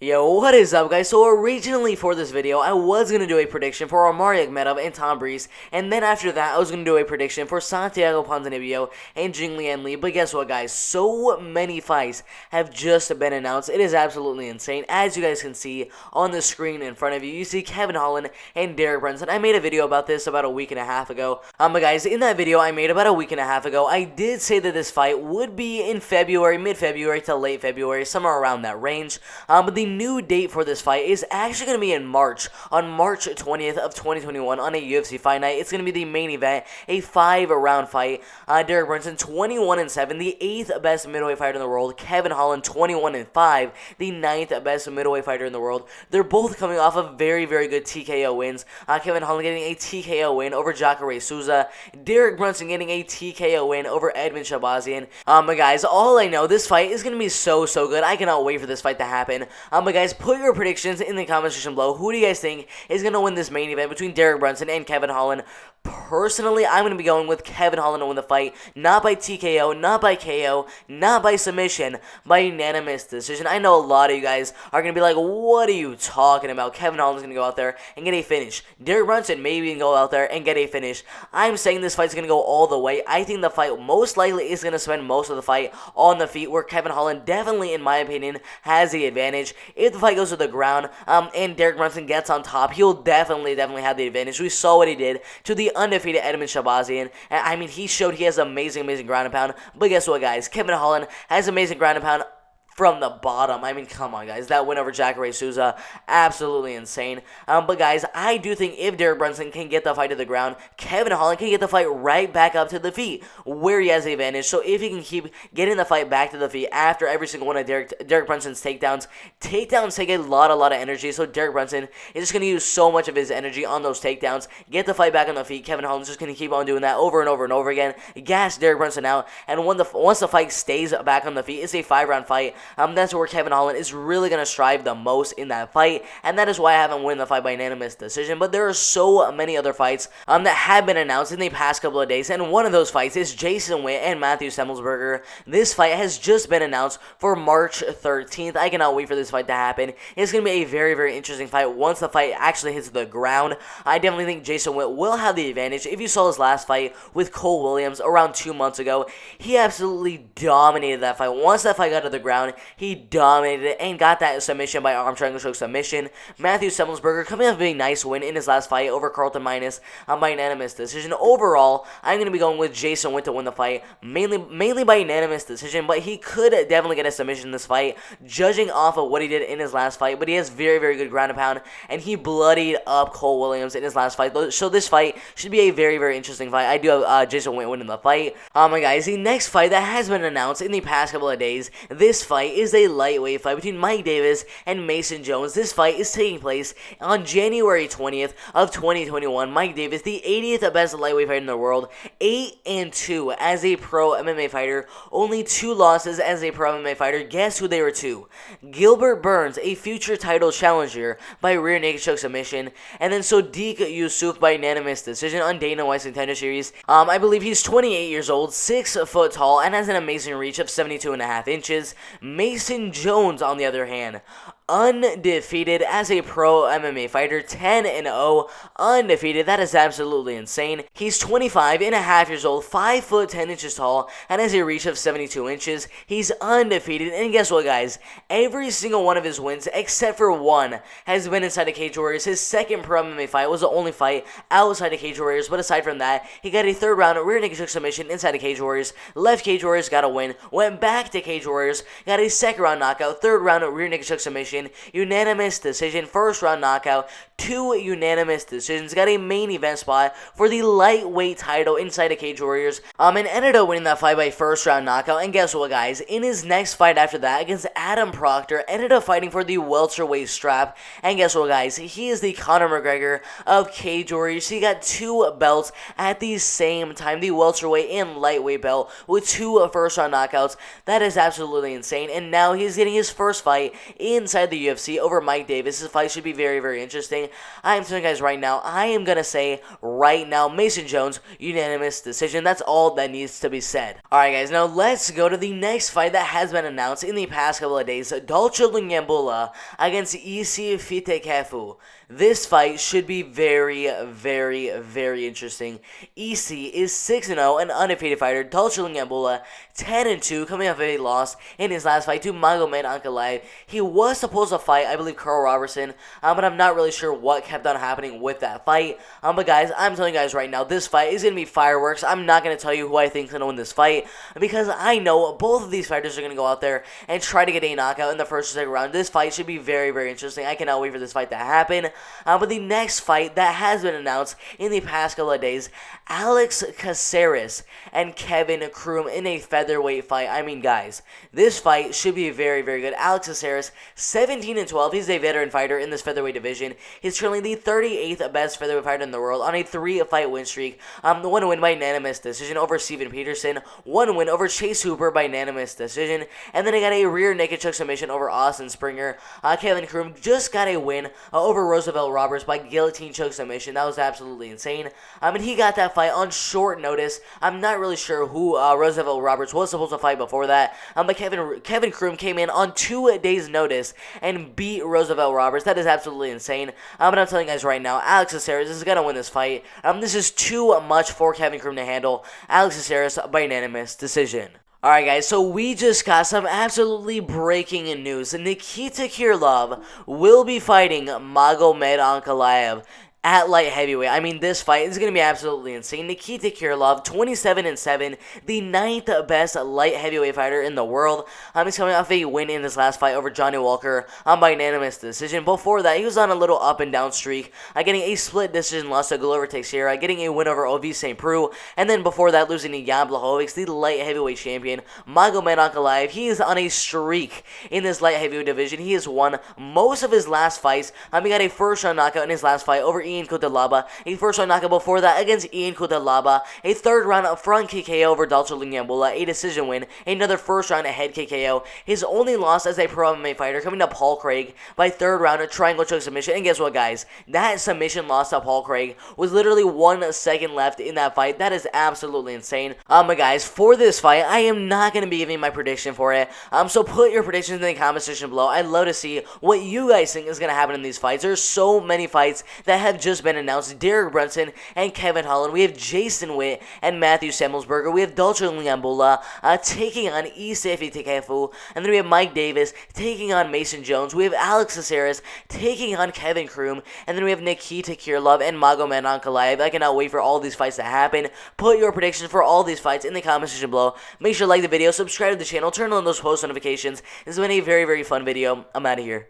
Yo, what is up, guys? So originally for this video, I was going to do a prediction for Magomed and Tom Breeze, and then after that, I was going to do a prediction for Santiago Ponzinibbio and Jinglian Li, but guess what, guys? So many fights have just been announced. It is absolutely insane. As you guys can see on the screen in front of you, you see Kevin Holland and Derek Brunson. I made a video about this about a week and a half ago, but guys, in that video I made about a week and a half ago, I did say that this fight would be in February, mid-February to late February, somewhere around that range, but the new date for this fight is actually going to be in March, on March 20th of 2021 on a UFC Fight Night. It's going to be the main event, a 5-round fight. Derek Brunson 21-7, the 8th best middleweight fighter in the world. Kevin Holland 21-5, the 9th best middleweight fighter in the world. They're both coming off of very, very good TKO wins. Kevin Holland getting a TKO win over Jacare Souza. Derek Brunson getting a TKO win over Edmund Shabazian. But guys, all I know, this fight is going to be so good. I cannot wait for this fight to happen. But guys, put your predictions in the comment section below. Who do you guys think is going to win this main event between Derek Brunson and Kevin Holland? Personally, I'm going to be going with Kevin Holland to win the fight. Not by TKO, not by KO, not by submission, by unanimous decision. I know a lot of you guys are going to be like, what are you talking about? Kevin Holland's going to go out there and get a finish. Derek Brunson maybe can go out there and get a finish. I'm saying this fight's going to go all the way. I think the fight most likely is going to spend most of the fight on the feet, where Kevin Holland definitely, in my opinion, has the advantage. If the fight goes to the ground and Derek Brunson gets on top, he'll definitely have the advantage. We saw what he did to the undefeated Edmund Shabazian. I mean, he showed he has amazing ground and pound. But guess what, guys? Kevin Holland has amazing ground and pound from the bottom. I mean, come on, guys. That win over Jacare Souza, absolutely insane. But guys, I do think if Derek Brunson can get the fight to the ground, Kevin Holland can get the fight right back up to the feet, where he has the advantage. So if he can keep getting the fight back to the feet after every single one of Derek Brunson's takedowns take a lot of energy. So Derek Brunson is just going to use so much of his energy on those takedowns, get the fight back on the feet. Kevin Holland's just going to keep on doing that over and over again, gas Derek Brunson out, and once the fight stays back on the feet, it's a 5-round fight. That's where Kevin Holland is really going to strive the most in that fight, and that is why I haven't won the fight by unanimous decision. But there are so many other fights that have been announced in the past couple of days, and one of those fights is Jason Witt and Matthew Semelsberger. This fight has just been announced for March 13th. I cannot wait for this fight to happen. It's going to be a very interesting fight once the fight actually hits the ground. I definitely think Jason Witt will have the advantage. If you saw his last fight with Cole Williams around 2 months ago, he absolutely dominated that fight. Once that fight got to the ground, he dominated it and got that submission by arm triangle choke submission. Matthew Semelsberger coming off a nice win in his last fight over Carlton Minus by unanimous decision. Overall, I'm going to be going with Jason Witt to win the fight, mainly by unanimous decision, but he could definitely get a submission in this fight, judging off of what he did in his last fight. But he has very good ground and pound, and he bloodied up Cole Williams in his last fight. So this fight should be a very interesting fight. I do have Jason Witt winning the fight. My guys, the next fight that has been announced in the past couple of days, this fight is a lightweight fight between Mike Davis and Mason Jones. This fight is taking place on January 20th of 2021. Mike Davis, the 80th best lightweight fighter in the world, 8-2 as a pro MMA fighter, only 2 losses as a pro MMA fighter. Guess who they were to? Gilbert Burns, a future title challenger, by rear naked choke submission, and then Sodiq Yusuff by unanimous decision on Dana White's Contender Series. I believe he's 28 years old, 6 foot tall, and has an amazing reach of 72.5 inches. Mason Jones, on the other hand, undefeated as a pro MMA fighter, 10-0, undefeated. That is absolutely insane. He's 25 and a half years old, 5 foot 10 inches tall, and has a reach of 72 inches. He's undefeated, and guess what, guys? Every single one of his wins, except for one, has been inside the Cage Warriors. His second pro MMA fight was the only fight outside the Cage Warriors, but aside from that, he got a 3rd round rear naked choke submission inside the Cage Warriors, left Cage Warriors, got a win, went back to Cage Warriors, got a 2nd round knockout, 3rd round rear naked choke submission, unanimous decision, 1st round knockout, 2 unanimous decisions, got a main event spot for the lightweight title inside the Cage Warriors, and ended up winning that fight by 1st round knockout. And guess what, guys? In his next fight after that against Adam Proctor, ended up fighting for the welterweight strap. And guess what, guys? He is the Conor McGregor of Cage Warriors. He got 2 belts at the same time, the welterweight and lightweight belt, with 2 1st round knockouts. That is absolutely insane. And now he's getting his first fight inside the UFC over Mike Davis. This fight should be very, very interesting. I am telling you guys right now, I am going to say right now, Mason Jones, unanimous decision. That's all that needs to be said. Alright guys, now let's go to the next fight that has been announced in the past couple of days. Dolce Lunyambula against Isi Fitikefu. This fight should be very, very, very interesting. Isi is 6-0, an undefeated fighter. Dolce Lunyambula 10-2, coming off a loss in his last fight to Magomed Ankalaev. He was supposed to fight, I believe, Carl Robertson, but I'm not really sure what kept on happening with that fight. But guys, I'm telling you guys right now, this fight is going to be fireworks. I'm not going to tell you who I think is going to win this fight, because I know both of these fighters are going to go out there and try to get a knockout in the first or second round. This fight should be very, very interesting. I cannot wait for this fight to happen. But the next fight that has been announced in the past couple of days, Alex Caceres and Kevin Croom in a featherweight fight. I mean, guys, this fight should be very, very good. Alex Caceres, 17-12. He's a veteran fighter in this featherweight division. He's currently the 38th best featherweight fighter in the world on a 3-fight win streak. One win by unanimous decision over Steven Peterson. One win over Chase Hooper by unanimous decision. And then he got a rear naked choke submission over Austin Springer. Kevin Croom just got a win over Roosevelt Roberts by guillotine choke submission. That was absolutely insane. And he got that fight on short notice. I'm not really sure who Roosevelt Roberts was supposed to fight before that. But Kevin Croom came in on 2 days' notice and beat Roosevelt Roberts. That is absolutely insane. But I'm telling you guys right now, Alex Caceres is going to win this fight. This is too much for Kevin Croom to handle. Alex Caceres by unanimous decision. Alright guys, so we just got some absolutely breaking news. Nikita Krylov will be fighting Magomed Ankalaev at light heavyweight. I mean, this fight is going to be absolutely insane. Nikita Krylov, 27-7, the 9th best light heavyweight fighter in the world. He's coming off a win in his last fight over Johnny Walker by unanimous decision. Before that, he was on a little up and down streak, getting a split decision loss to Glover Teixeira, getting a win over Ovi St. Preux, and then before that, losing to Jan Blachowicz, the light heavyweight champion. Magomed Ankalaev, he is on a streak in this light heavyweight division. He has won most of his last fights. He got a first-round knockout in his last fight over Ian Cutelaba, a first-round knockout before that against Ian Cutelaba, a third-round front KKO over Dolce Lunyambula, a decision win, another first-round head KKO. His only loss as a pro MMA fighter coming to Paul Craig by third round, a triangle choke submission. And guess what, guys? That submission loss to Paul Craig was literally 1 second left in that fight. That is absolutely insane. But guys, for this fight, I am not going to be giving my prediction for it. So put your predictions in the comment section below. I'd love to see what you guys think is going to happen in these fights. There's so many fights that have just been announced. Derek Brunson and Kevin Holland. We have Jason Witt and Matthew Semmelsberger. We have Dolce Lunyambula taking on Isi Fitikefu. And then we have Mike Davis taking on Mason Jones. We have Alex Caceres taking on Kevin Croom. And then we have Nikita Krylov and Magomed Ankalaev. I cannot wait for all these fights to happen. Put your predictions for all these fights in the comment section below. Make sure to like the video, subscribe to the channel, turn on those post notifications. This has been a very, very fun video. I'm out of here.